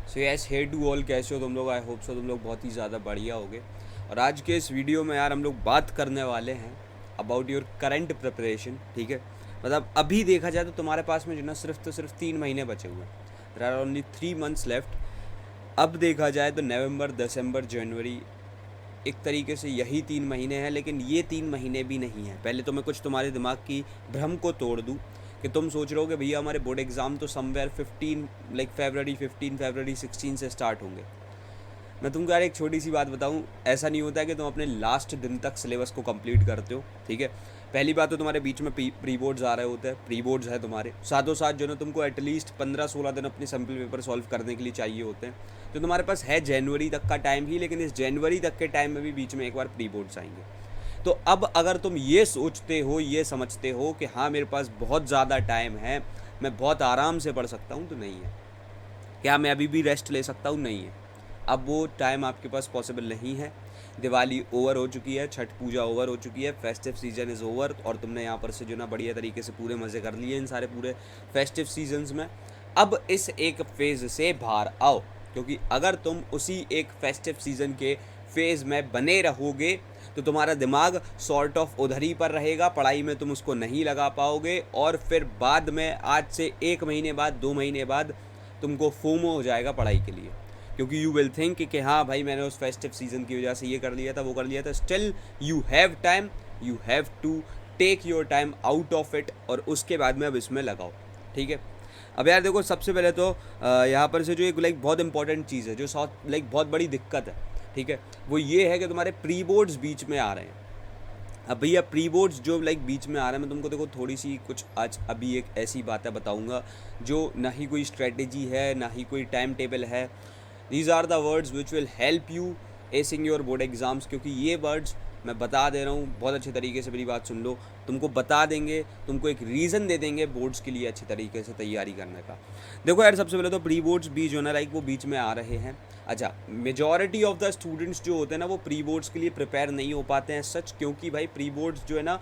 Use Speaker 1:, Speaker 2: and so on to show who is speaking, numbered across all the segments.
Speaker 1: So yes, hey to all, कैसे हो तुम लोग? आई होप सो तुम लोग बहुत ही ज़्यादा बढ़िया होगे। और आज के इस वीडियो में यार हम लोग बात करने वाले हैं अबाउट योर करंट प्रिपरेशन। ठीक है, मतलब अभी देखा जाए तो तुम्हारे पास में जो ना सिर्फ 3 महीने बचे हुए हैं। There are only 3 months left. अब देखा जाए तो नवंबर, दिसंबर, जनवरी, एक तरीके से यही 3 महीने हैं, लेकिन ये 3 महीने भी नहीं है। पहले तो मैं कुछ तुम्हारे दिमाग की भ्रम को तोड़ दूँ कि तुम सोच रहे हो कि भैया हमारे बोर्ड एग्ज़ाम तो समवेयर 15 लाइक फरवरी 15 फरवरी 16 से स्टार्ट होंगे। मैं तुमको यार एक छोटी सी बात बताऊं, ऐसा नहीं होता है कि तुम अपने लास्ट दिन तक सिलेबस को कंप्लीट करते हो। ठीक है, पहली बात तो तुम्हारे बीच में प्री बोर्ड्स आ रहे होते हैं, प्री बोर्ड्स है तुम्हारे साथों साथ जो ना तुमको एटलीस्ट 15-16 दिन अपने सैम्पल पेपर सॉल्व करने के लिए चाहिए होते हैं। तो तुम्हारे पास है जनवरी तक का टाइम ही, लेकिन इस जनवरी तक के टाइम में भी बीच में एक बार प्री बोर्ड्स आएंगे। तो अब अगर तुम ये सोचते हो, ये समझते हो कि हाँ मेरे पास बहुत ज़्यादा टाइम है, मैं बहुत आराम से पढ़ सकता हूँ, तो नहीं है। क्या मैं अभी भी रेस्ट ले सकता हूँ? नहीं है। अब वो टाइम आपके पास पॉसिबल नहीं है। दिवाली ओवर हो चुकी है, छठ पूजा ओवर हो चुकी है, फेस्टिव सीजन इज़ ओवर, और तुमने यहाँ पर से जो ना बढ़िया तरीके से पूरे मज़े कर लिए इन सारे पूरे फेस्टिव सीजन्स में। अब इस एक फेज़ से बाहर आओ, क्योंकि अगर तुम उसी एक फेस्टिव सीज़न के फेज़ में बने रहोगे तो तुम्हारा दिमाग सॉर्ट ऑफ उधर ही पर रहेगा, पढ़ाई में तुम उसको नहीं लगा पाओगे, और फिर बाद में आज से 1 महीने बाद, 2 महीने बाद तुमको फोमो हो जाएगा पढ़ाई के लिए, क्योंकि यू विल थिंक कि हाँ भाई मैंने उस फेस्टिव सीजन की वजह से ये कर लिया था, वो कर लिया था। Still you have time, you have to take your time out of it, और उसके बाद में अब इसमें लगाओ। ठीक है, अब यार देखो, सबसे पहले तो यहाँ पर से जो एक लाइक बहुत इंपॉर्टेंट चीज़ है, जो लाइक बहुत बड़ी दिक्कत है, ठीक है, वो ये है कि तुम्हारे प्री बोर्ड्स बीच में आ रहे हैं। अब भैया प्री बोर्ड्स जो लाइक बीच में आ रहा है, मैं तुमको देखो थोड़ी सी कुछ आज अभी एक ऐसी बातें बताऊंगा जो ना ही कोई स्ट्रेटेजी है, ना ही कोई टाइम टेबल है। These are the words which will help you acing your board exams, क्योंकि ये वर्ड्स मैं बता दे रहा हूँ, बहुत अच्छे तरीके से मेरी बात सुन लो, तुमको बता देंगे, तुमको एक रीज़न दे देंगे बोर्ड्स के लिए अच्छे तरीके से तैयारी करने का। देखो यार, सबसे पहले तो प्री बोर्ड्स भी जो ना लाइक वो बीच में आ रहे हैं। अच्छा, मेजॉरिटी ऑफ द स्टूडेंट्स जो होते हैं ना वो प्री बोर्ड्स के लिए प्रिपेयर नहीं हो पाते हैं सच, क्योंकि भाई प्री बोर्ड्स जो है ना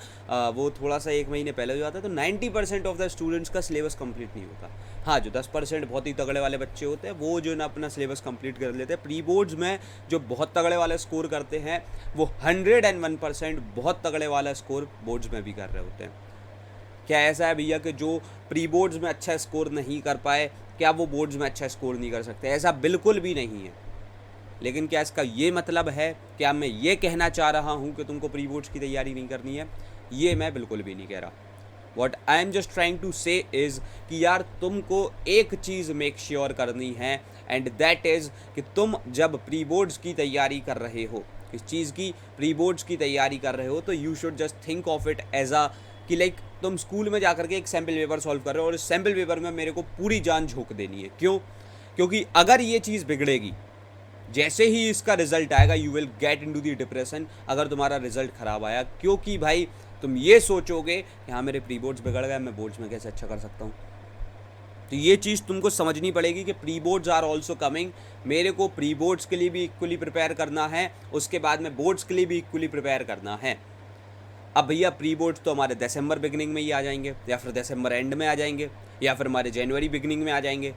Speaker 1: वो थोड़ा सा 1 महीने पहले हो जाता है, तो 90% ऑफ द स्टूडेंट्स का सिलेबस कंप्लीट नहीं होता। हाँ, जो 10% बहुत ही तगड़े वाले बच्चे होते हैं वो जो है ना अपना सिलेबस कंप्लीट कर लेते हैं। प्री बोर्ड्स में जो बहुत तगड़े वाले स्कोर करते हैं वो 101% बहुत तगड़े वाला स्कोर बोर्ड्स में भी कर रहे होते हैं। क्या ऐसा है भैया कि जो प्री बोर्ड्स में अच्छा स्कोर नहीं कर पाए, क्या वो बोर्ड्स में अच्छा स्कोर नहीं कर सकते? ऐसा बिल्कुल भी नहीं है। लेकिन क्या इसका ये मतलब है, क्या मैं ये कहना चाह रहा हूँ कि तुमको प्री बोर्ड्स की तैयारी नहीं करनी है? ये मैं बिल्कुल भी नहीं कह रहा। What I am just trying to say is कि यार तुमको एक चीज़ मेक श्योर करनी है, एंड दैट इज़ कि तुम जब प्री बोर्ड्स की तैयारी कर रहे हो, किस चीज़ की? प्री बोर्ड्स की तैयारी कर रहे हो, तो you should just think of it as a कि लाइक तुम स्कूल में जाकर के एक सैम्पल पेपर सॉल्व कर रहे हो, और इस सैम्पल पेपर में मेरे को पूरी जान झोंक देनी है। क्यों? क्योंकि अगर ये चीज़ बिगड़ेगी, जैसे ही इसका रिजल्ट आएगा you will get into the depression, अगर तुम्हारा रिजल्ट ख़राब आया, क्योंकि भाई तुम ये सोचोगे कि हाँ मेरे प्री बोर्ड्स बिगड़ गए, मैं बोर्ड्स में कैसे अच्छा कर सकता हूँ। तो ये चीज़ तुमको समझनी पड़ेगी कि pre boards are also coming. मेरे को प्री बोर्ड्स के लिए भी इक्वली प्रिपेयर करना है, उसके बाद में बोर्ड्स के लिए भी इक्वली प्रिपेयर करना है। अब भैया प्री बोर्ड्स तो हमारे दिसंबर बिगनिंग में ही आ जाएंगे, या फिर दिसंबर एंड में आ जाएंगे, या फिर हमारे जनवरी बिगनिंग में आ जाएंगे।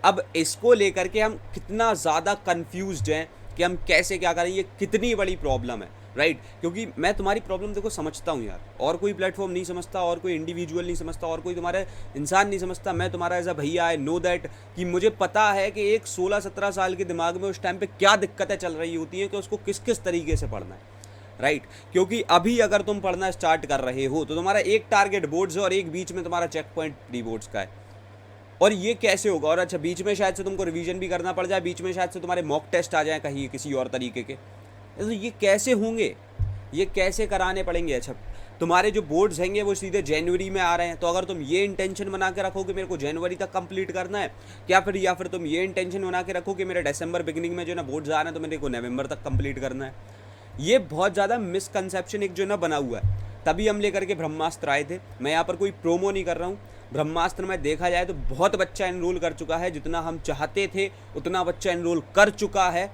Speaker 1: अब इसको लेकर के हम कितना ज़्यादा कन्फ्यूज्ड हैं कि हम कैसे क्या करें, ये कितनी बड़ी प्रॉब्लम है, राइट? क्योंकि मैं तुम्हारी प्रॉब्लम देखो समझता हूँ यार, और कोई प्लेटफॉर्म नहीं समझता, और कोई इंडिविजुअल नहीं समझता, और कोई तुम्हारे इंसान नहीं समझता। मैं तुम्हारा एज अ भैया, आई नो दैट, कि मुझे पता है कि एक 16-17 साल के दिमाग में उस टाइम पे क्या दिक्कतें चल रही होती हैं कि उसको किस किस तरीके से पढ़ना है, राइट? क्योंकि अभी अगर तुम पढ़ना स्टार्ट कर रहे हो तो तुम्हारा एक टारगेट बोर्ड्स है और एक बीच में तुम्हारा चेक पॉइंट प्री बोर्ड्स का है, और ये कैसे होगा? और अच्छा, बीच में शायद से तुमको रिवीजन भी करना पड़ जाए, बीच में शायद से तुम्हारे मॉक टेस्ट आ जाए कहीं किसी और तरीके के, तो ये कैसे होंगे? ये कैसे कराने पड़ेंगे? अच्छा, तुम्हारे जो बोर्ड्स हैंगे वो सीधे जनवरी में आ रहे हैं, तो अगर तुम ये इंटेंशन बना के रखो कि मेरे को जनवरी तक कंप्लीट करना है, या फिर तुम ये इंटेंशन बना के रखो कि मेरे दिसंबर बिगिनिंग में जो ना बोर्ड्स आ रहे हैं तो मेरे को नवंबर तक कंप्लीट करना है। ये बहुत ज़्यादा मिसकंसेप्शन एक जो ना बना हुआ है। तभी हम लेकर के ब्रह्मास्त्र आए थे। मैं यहाँ पर कोई प्रोमो नहीं कर रहा हूँ। ब्रह्मास्त्र में देखा जाए तो बहुत बच्चा एनरोल कर चुका है, जितना हम चाहते थे उतना बच्चा एनरोल कर चुका है,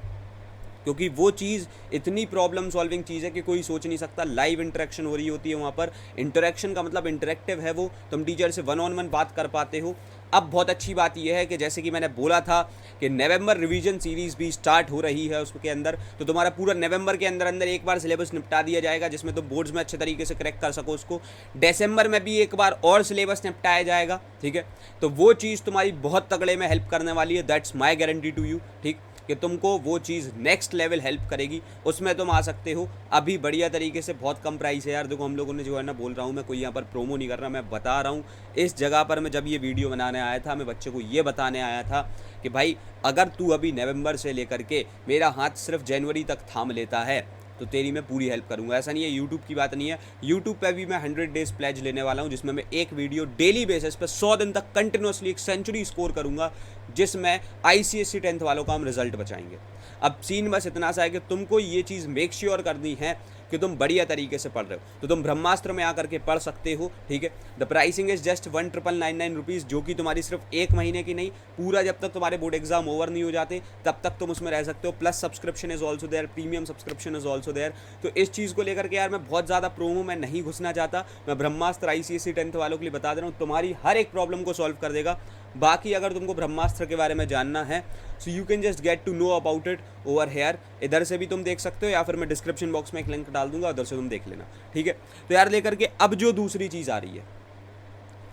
Speaker 1: क्योंकि वो चीज़ इतनी प्रॉब्लम सॉल्विंग चीज़ है कि कोई सोच नहीं सकता। लाइव इंटरेक्शन हो रही होती है वहाँ पर। इंटरेक्शन का मतलब इंटरेक्टिव है वो, तुम टीचर से 1-on-1 बात कर पाते हो। अब बहुत अच्छी बात यह है कि जैसे कि मैंने बोला था कि नवंबर रिवीजन सीरीज़ भी स्टार्ट हो रही है उसके अंदर, तो तुम्हारा पूरा नवंबर के अंदर अंदर एक बार सिलेबस निपटा दिया जाएगा जिसमें तुम बोर्ड्स में अच्छे तरीके से क्रैक कर सको उसको। दिसंबर में भी एक बार और सिलेबस निपटाया जाएगा, ठीक है। तो वो चीज़ तुम्हारी बहुत तगड़े में हेल्प करने वाली है, that's my guarantee to you, ठीक, कि तुमको वो चीज़ नेक्स्ट लेवल हेल्प करेगी। उसमें तुम आ सकते हो अभी बढ़िया तरीके से, बहुत कम प्राइस है यार। देखो हम लोगों ने जो है ना, बोल रहा हूँ मैं, कोई यहाँ पर प्रोमो नहीं कर रहा, मैं बता रहा हूँ। इस जगह पर मैं जब ये वीडियो बनाने आया था, मैं बच्चे को ये बताने आया था कि भाई अगर तू अभी नवंबर से लेकर के मेरा हाथ सिर्फ जनवरी तक थाम लेता है तो तेरी मैं पूरी हेल्प करूंगा। ऐसा नहीं है, यूट्यूब की बात नहीं है, यूट्यूब पे भी मैं 100 डेज प्लेज लेने वाला हूं जिसमें मैं एक वीडियो डेली बेसिस पे 100 दिन तक कंटिन्यूसली एक सेंचुरी स्कोर करूंगा, जिसमें ICSE 10th वालों का हम रिजल्ट बचाएंगे। अब सीन बस इतना सा है कि तुमको ये चीज़ मेक श्योर करनी है कि तुम बढ़िया तरीके से पढ़ रहे हो, तो तुम ब्रह्मास्त्र में आकर के पढ़ सकते हो, ठीक है। The pricing is just 1999 rupees, जो कि तुम्हारी सिर्फ एक महीने की नहीं, पूरा जब तक तुम्हारे बोर्ड एग्जाम ओवर नहीं हो जाते तब तक तुम उसमें रह सकते हो। Plus subscription is also there, premium subscription is also there. तो इस चीज़ को लेकर के यार मैं बहुत ज़्यादा प्रोमो में नहीं घुसना चाहता, मैं ब्रह्मास्त्र ICSE 10th वालों के लिए बता दे रहा हूँ, तुम्हारी हर एक प्रॉब्लम को सॉल्व कर देगा। बाकी अगर तुमको ब्रह्मास्त्र के बारे में जानना है so you can just get to know about it over here, इधर से भी तुम देख सकते हो या फिर मैं डिस्क्रिप्शन बॉक्स में एक लिंक डाल दूंगा, उधर से तुम देख लेना, ठीक है। तो यार लेकर के अब जो दूसरी चीज़ आ रही है,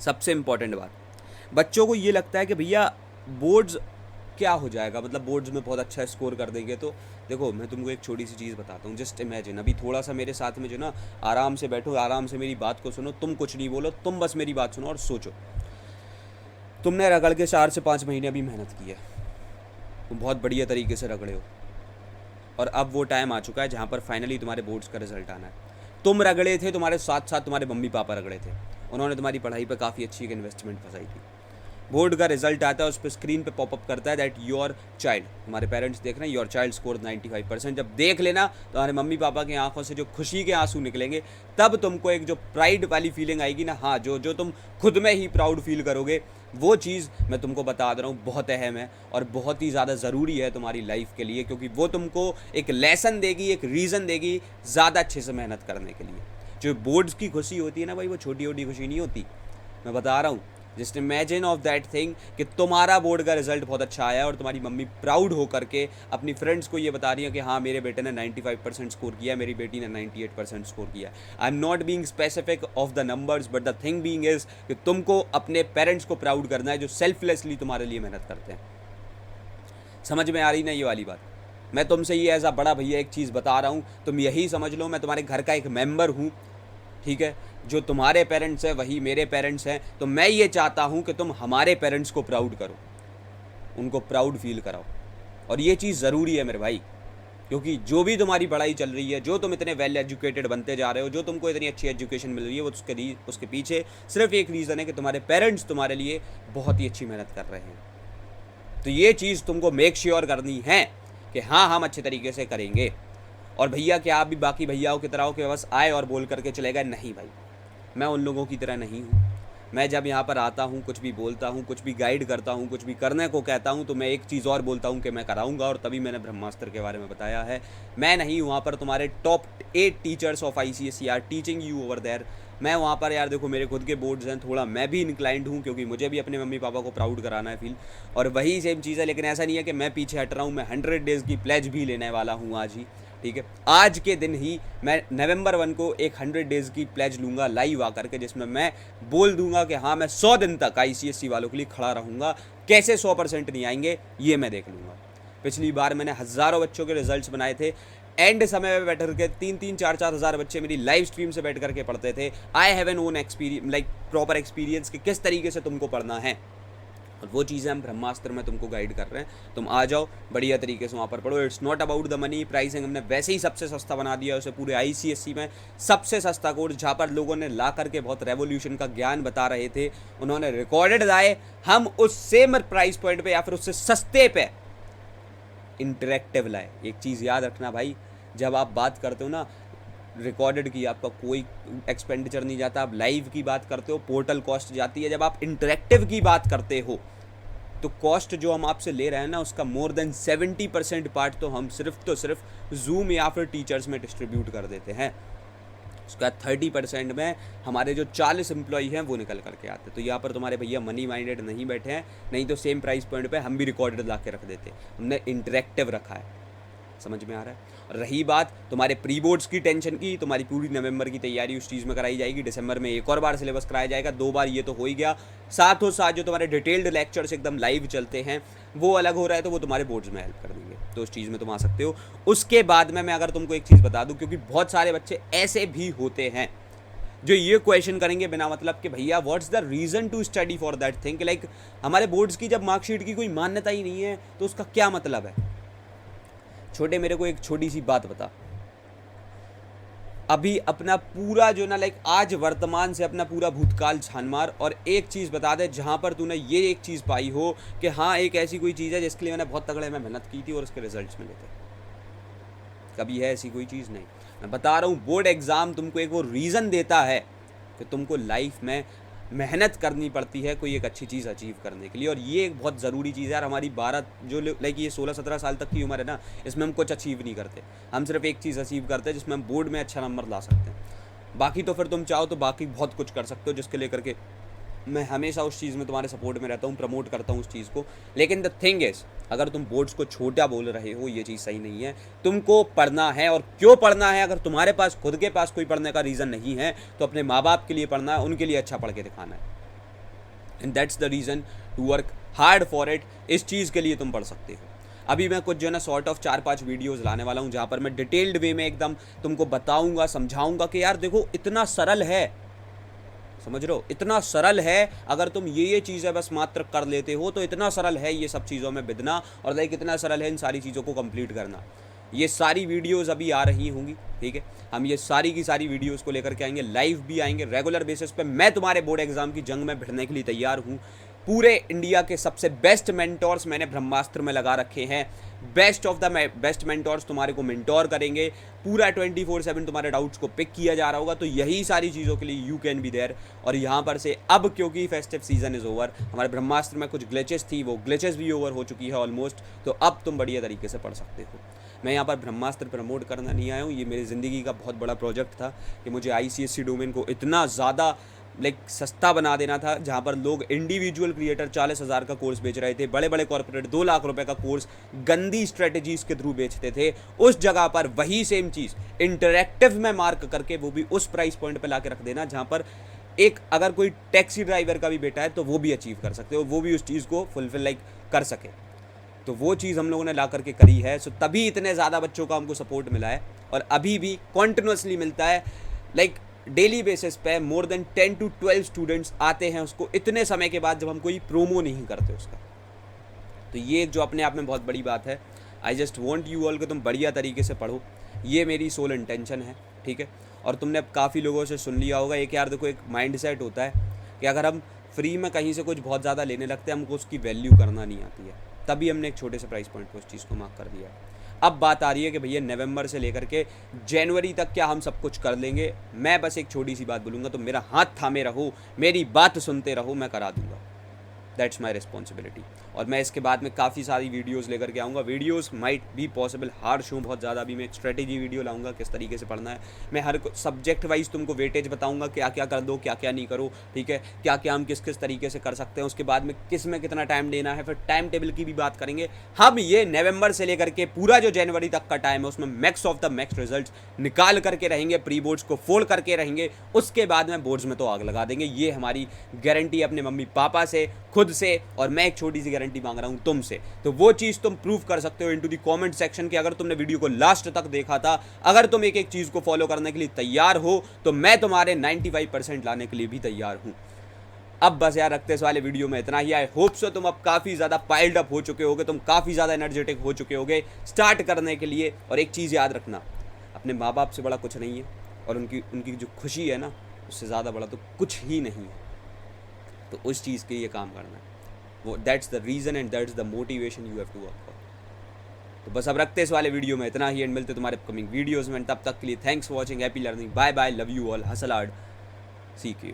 Speaker 1: सबसे इंपॉर्टेंट बात, बच्चों को ये लगता है कि भैया बोर्ड्स क्या हो जाएगा, मतलब बोर्ड्स में बहुत अच्छा स्कोर कर देंगे। तो देखो मैं तुमको एक छोटी सी चीज़ बताता हूँ, जस्ट इमेजिन, अभी थोड़ा सा मेरे साथ में जो ना आराम से बैठो, आराम से मेरी बात को सुनो, तुम कुछ नहीं बोलो, तुम बस मेरी बात सुनो और सोचो। तुमने रगड़ के 4 से 5 महीने अभी मेहनत की है, तुम बहुत बढ़िया तरीके से रगड़े हो, और अब वो टाइम आ चुका है जहाँ पर फाइनली तुम्हारे बोर्ड्स का रिजल्ट आना है। तुम रगड़े थे, तुम्हारे साथ साथ तुम्हारे मम्मी पापा रगड़े थे, उन्होंने तुम्हारी पढ़ाई पर काफ़ी अच्छी एक इन्वेस्टमेंट फंसाई थी। बोर्ड का रिजल्ट आता है, उस पर स्क्रीन पे पॉपअप करता है दैट योर चाइल्ड, तुम्हारे पेरेंट्स देख रहे हैं, योर चाइल्ड स्कोर 95%। जब देख लेना तुम्हारे मम्मी पापा की आंखों से जो खुशी के आंसू निकलेंगे, तब तुमको एक जो प्राइड वाली फीलिंग आएगी ना, हाँ, जो तुम खुद में ही प्राउड फील करोगे, वो चीज़ मैं तुमको बता दे रहा हूँ बहुत अहम है और बहुत ही ज़्यादा ज़रूरी है तुम्हारी लाइफ के लिए, क्योंकि वो तुमको एक लेसन देगी, एक रीज़न देगी ज़्यादा अच्छे से मेहनत करने के लिए। जो बोर्ड्स की खुशी होती है ना भाई, वो छोटी छोटी खुशी नहीं होती, मैं बता रहा हूँ। Just imagine of that thing कि तुम्हारा बोर्ड का रिजल्ट बहुत अच्छा आया और तुम्हारी मम्मी प्राउड हो करके अपनी फ्रेंड्स को ये बता रही है कि हाँ मेरे बेटे ने 95% स्कोर किया, मेरी बेटी ने 98% स्कोर किया। I am not being specific of the numbers, but the thing being is कि तुमको अपने पेरेंट्स को प्राउड करना है जो सेल्फलेसली तुम्हारे लिए मेहनत करते हैं। समझ में आ रही ना ये वाली बात? मैं तुमसे ये एज अ बड़ा भैया एक चीज़ बता रहा हूँ, तुम यही समझ लो मैं तुम्हारे घर का एक मेंबर हूँ, ठीक है। जो तुम्हारे पेरेंट्स हैं वही मेरे पेरेंट्स हैं, तो मैं ये चाहता हूँ कि तुम हमारे पेरेंट्स को प्राउड करो, उनको प्राउड फील कराओ, और ये चीज़ ज़रूरी है मेरे भाई, क्योंकि जो भी तुम्हारी पढ़ाई चल रही है, जो तुम इतने वेल एजुकेटेड बनते जा रहे हो, जो तुमको इतनी अच्छी एजुकेशन मिल रही है, वो उसके पीछे सिर्फ एक रीज़न है कि तुम्हारे पेरेंट्स तुम्हारे लिए बहुत ही अच्छी मेहनत कर रहे हैं। तो ये चीज़ तुमको मेक श्योर करनी है कि हाँ हम अच्छे तरीके से करेंगे। और भैया क्या आप भी बाकी भैयाओं की तरह हो कि बस आए और बोल करके चले गए? नहीं भाई, मैं उन लोगों की तरह नहीं हूँ। मैं जब यहाँ पर आता हूँ, कुछ भी बोलता हूँ, कुछ भी गाइड करता हूँ, कुछ भी करने को कहता हूँ, तो मैं एक चीज़ और बोलता हूँ कि मैं कराऊँगा, और तभी मैंने ब्रह्मास्त्र के बारे में बताया है। मैं नहीं, वहाँ पर तुम्हारे top 8 teachers of ICSE are teaching you over there. मैं वहाँ पर यार देखो मेरे खुद के बोर्ड्स हैं, थोड़ा मैं भी इंक्लाइंड हूँ क्योंकि मुझे भी अपने मम्मी पापा को प्राउड कराना है फील, और वही सेम चीज़ है। लेकिन ऐसा नहीं है कि मैं पीछे हट रहा हूँ, मैं 100 डेज़ की प्लेज भी लेने वाला हूँ आज ही, ठीक है। आज के दिन ही मैं नवंबर 1 को एक 100 डेज़ की प्लेज लूँगा लाइव आकर के, जिसमें मैं बोल दूंगा कि हाँ मैं 100 दिन तक ICSE वालों के लिए खड़ा रहूँगा। कैसे 100% नहीं आएंगे ये मैं देख लूँगा। पिछली बार मैंने हज़ारों बच्चों के रिजल्ट्स बनाए थे, एंड समय में बैठ करके 3-3, 4-4 हज़ार बच्चे मेरी लाइव स्ट्रीम से बैठ करके पढ़ते थे। I have N one experience, like proper experience कि किस तरीके से तुमको पढ़ना है, और वो चीज़ें हम ब्रह्मास्त्र में तुमको गाइड कर रहे हैं। तुम आ जाओ, बढ़िया तरीके से वहाँ पर पढ़ो। It's not about the money, pricing हमने वैसे ही सबसे सस्ता बना दिया है उसे, पूरे ICSE में सबसे सस्ता कोर्स, जहाँ पर लोगों ने ला करके बहुत रेवोल्यूशन का ज्ञान बता रहे थे, उन्होंने रिकॉर्डेड लाए, हम उस सेम प्राइस पॉइंट पर या फिर उससे सस्ते पे इंटरेक्टिव लाए। एक चीज़ याद रखना भाई, जब आप बात करते हो ना रिकॉर्डेड की, आपका कोई एक्सपेंडिचर नहीं जाता, आप लाइव की बात करते हो पोर्टल कॉस्ट जाती है। जब आप इंटरेक्टिव की बात करते हो तो कॉस्ट जो हम आपसे ले रहे हैं ना, उसका मोर देन 70% पार्ट तो हम सिर्फ जूम या फिर टीचर्स में डिस्ट्रीब्यूट कर देते हैं। उसके बाद 30% में हमारे जो 40 एम्प्लॉई हैं वो निकल करके आते। तो यहाँ पर तुम्हारे भैया मनी माइंडेड नहीं बैठे हैं, नहीं तो सेम प्राइस पॉइंट पे हम भी रिकॉर्डेड ला के रख देते। हमने इंटरेक्टिव रखा है, समझ में आ रहा है। और रही बात तुम्हारे प्री बोर्ड्स की टेंशन की, तुम्हारी पूरी नवंबर की तैयारी उस चीज़ में कराई जाएगी। दिसंबर में एक और बार सिलेबस कराया जाएगा, 2 बार ये तो हो ही गया। साथों साथ जो तुम्हारे डिटेल्ड लेक्चर्स एकदम लाइव चलते हैं वो अलग हो रहा है, तो वो तुम्हारे बोर्ड्स में हेल्प कर देंगे, तो उस चीज़ में तुम आ सकते हो। उसके बाद में मैं अगर तुमको एक चीज़ बता दूँ, क्योंकि बहुत सारे बच्चे ऐसे भी होते हैं जो ये क्वेश्चन करेंगे बिना मतलब कि भैया what's the reason to study for that thing, like हमारे बोर्ड्स की जब मार्कशीट की कोई मान्यता ही नहीं है तो उसका क्या मतलब है। छोटे, मेरे को एक छोटी सी बात बता, अभी अपना पूरा जो ना लाइक आज वर्तमान से अपना पूरा भूतकाल छान मार और एक चीज़ बता दे जहाँ पर तूने ये एक चीज़ पाई हो कि हाँ एक ऐसी कोई चीज़ है जिसके लिए मैंने बहुत तगड़े में मेहनत की थी और उसके रिजल्ट्स मिले थे। कभी है ऐसी कोई चीज़? नहीं। मैं बता रहा हूँ, बोर्ड एग्ज़ाम तुमको एक वो रीज़न देता है कि तुमको लाइफ में मेहनत करनी पड़ती है कोई एक अच्छी चीज़ अचीव करने के लिए, और ये एक बहुत ज़रूरी चीज़ है यार। हमारी 12 जो लाइक ये 16-17 साल तक की उम्र है ना, इसमें हम कुछ अचीव नहीं करते, हम सिर्फ एक चीज़ अचीव करते हैं जिसमें हम बोर्ड में अच्छा नंबर ला सकते हैं। बाकी तो फिर तुम चाहो तो बाकी बहुत कुछ कर सकते हो, जिसके लेकर के मैं हमेशा उस चीज़ में तुम्हारे सपोर्ट में रहता हूँ, प्रमोट करता हूँ उस चीज़ को। लेकिन द थिंग इज़, अगर तुम बोर्ड्स को छोटा बोल रहे हो ये चीज़ सही नहीं है। तुमको पढ़ना है, और क्यों पढ़ना है? अगर तुम्हारे पास खुद के पास कोई पढ़ने का रीज़न नहीं है तो अपने माँ बाप के लिए पढ़ना है, उनके लिए अच्छा पढ़ के दिखाना है। And that's the reason to work hard for it. इस चीज़ के लिए तुम पढ़ सकते हो। अभी मैं कुछ जो है ना सॉर्ट ऑफ 4-5 वीडियोज़ लाने वाला हूँ जहाँ पर मैं डिटेल्ड वे में एकदम तुमको बताऊँगा, समझाऊँगा कि यार देखो इतना सरल है, समझ रहे हो, इतना सरल है। अगर तुम ये चीज़ें बस मात्र कर लेते हो तो इतना सरल है ये सब चीज़ों में बिदना, और लाइक इतना सरल है इन सारी चीज़ों को कंप्लीट करना। ये सारी वीडियोस अभी आ रही होंगी, ठीक है। हम ये सारी की सारी वीडियोस को लेकर के आएंगे, लाइव भी आएंगे, रेगुलर बेसिस पे। मैं तुम्हारे बोर्ड एग्जाम की जंग में भिड़ने के लिए तैयार हूँ। पूरे इंडिया के सबसे बेस्ट मेंटोर्स मैंने ब्रह्मास्त्र में लगा रखे हैं। Best of the best mentors तुम्हारे को मेंटोर करेंगे। पूरा 24/7 तुम्हारे डाउट्स को पिक किया जा रहा होगा। तो यही सारी चीज़ों के लिए यू कैन बी देयर। और यहाँ पर से अब क्योंकि फेस्टिव सीजन इज़ ओवर, हमारे ब्रह्मास्त्र में कुछ ग्लिचेस थी, वो ग्लिचेस भी ओवर हो चुकी है ऑलमोस्ट। तो अब तुम बढ़िया तरीके से पढ़ सकते हो। मैं यहाँ पर ब्रह्मास्त्र प्रमोट करना नहीं आया हूँ, ये मेरी ज़िंदगी का बहुत बड़ा प्रोजेक्ट था कि मुझे ICSE डोमेन को इतना ज़्यादा लाइक सस्ता बना देना था, जहाँ पर लोग इंडिविजुअल क्रिएटर 40,000 का कोर्स बेच रहे थे, बड़े बड़े कॉर्पोरेट 2 लाख रुपए का कोर्स गंदी स्ट्रेटजीज के थ्रू बेचते थे। उस जगह पर वही सेम चीज़ इंटरैक्टिव में मार्क करके वो भी उस प्राइस पॉइंट पे ला के रख देना, जहाँ पर एक अगर कोई टैक्सी ड्राइवर का भी बेटा है तो वो भी अचीव कर सकते हो, वो भी उस चीज़ को फुलफिल लाइक कर सके। तो वो चीज़ हम लोगों ने ला करके करी है। सो तभी इतने ज़्यादा बच्चों का हमको सपोर्ट मिला है, और अभी भी कॉन्टिन्यूसली मिलता है। लाइक डेली बेसिस पे मोर देन 10 to 12 स्टूडेंट्स आते हैं उसको इतने समय के बाद, जब हम कोई प्रोमो नहीं करते उसका। तो ये जो अपने आप में बहुत बड़ी बात है। I just want you all कि तुम बढ़िया तरीके से पढ़ो, ये मेरी सोल इंटेंशन है, ठीक है। और तुमने अब काफ़ी लोगों से सुन लिया होगा एक, यार देखो एक माइंड सेट होता है कि अगर हम फ्री में कहीं से कुछ बहुत ज़्यादा लेने लगते हैं, हमको उसकी वैल्यू करना नहीं आती है। तभी हमने एक छोटे से प्राइस पॉइंट पर उस चीज़ को मार्क कर दिया है। अब बात आ रही है कि भैया नवंबर से लेकर के जनवरी तक क्या हम सब कुछ कर लेंगे? मैं बस एक छोटी सी बात बोलूँगा, तो मेरा हाथ थामे रहो, मेरी बात सुनते रहो, मैं करा दूँगा। That's my responsibility. और मैं इसके बाद में काफ़ी सारी वीडियोस लेकर के आऊँगा। Videos might be possible harsh हूँ बहुत ज़्यादा। अभी मैं एक स्ट्रेटेजी वीडियो लाऊंगा किस तरीके से पढ़ना है। मैं हर सब्जेक्ट वाइज तुमको वेटेज बताऊँगा, क्या क्या कर दो, क्या क्या नहीं करो, ठीक है। क्या क्या हम किस किस तरीके से कर सकते हैं, उसके बाद में किस में कितना टाइम देना है, फिर टाइम टेबल की भी बात करेंगे हम। ये नवंबर से लेकर के पूरा जो जनवरी तक का टाइम है उसमें max of the max result निकाल करके रहेंगे, प्री बोर्ड्स को फोड़ करके रहेंगे। उसके बाद में बोर्ड्स में तो आग लगा देंगे। ये हमारी गारंटी अपने मम्मी पापा से, खुद से, और मैं एक छोटी सी गारंटी मांग रहा हूं तुमसे। तो वो चीज तुम प्रूव कर सकते हो इनटू द कमेंट सेक्शन के। अगर तुमने वीडियो को लास्ट तक देखा था, अगर तुम एक एक चीज को फॉलो करने के लिए तैयार हो, तो मैं तुम्हारे 95% लाने के लिए भी तैयार हूं। अब बस यार रखते इस वाले वीडियो में इतना ही। आई होप सो तुम अब काफ़ी ज़्यादा पाइल्ड अप हो चुके होगे, तुम काफ़ी ज़्यादा एनर्जेटिक हो चुके होगे स्टार्ट करने के लिए। और एक चीज़ याद रखना, अपने माँ बाप से बड़ा कुछ नहीं है, और उनकी जो खुशी है ना, उससे ज़्यादा बड़ा तो कुछ ही नहीं है। तो उस चीज़ के लिए काम करना है, वो that's the reason and that's the motivation you have to work for. तो बस अब रखते इस वाले वीडियो में इतना ही, एंड मिलते तुम्हारे अपकमिंग वीडियोज़ में। तब तक के लिए thanks for watching, happy learning, bye bye, love you all, hustle hard, see you.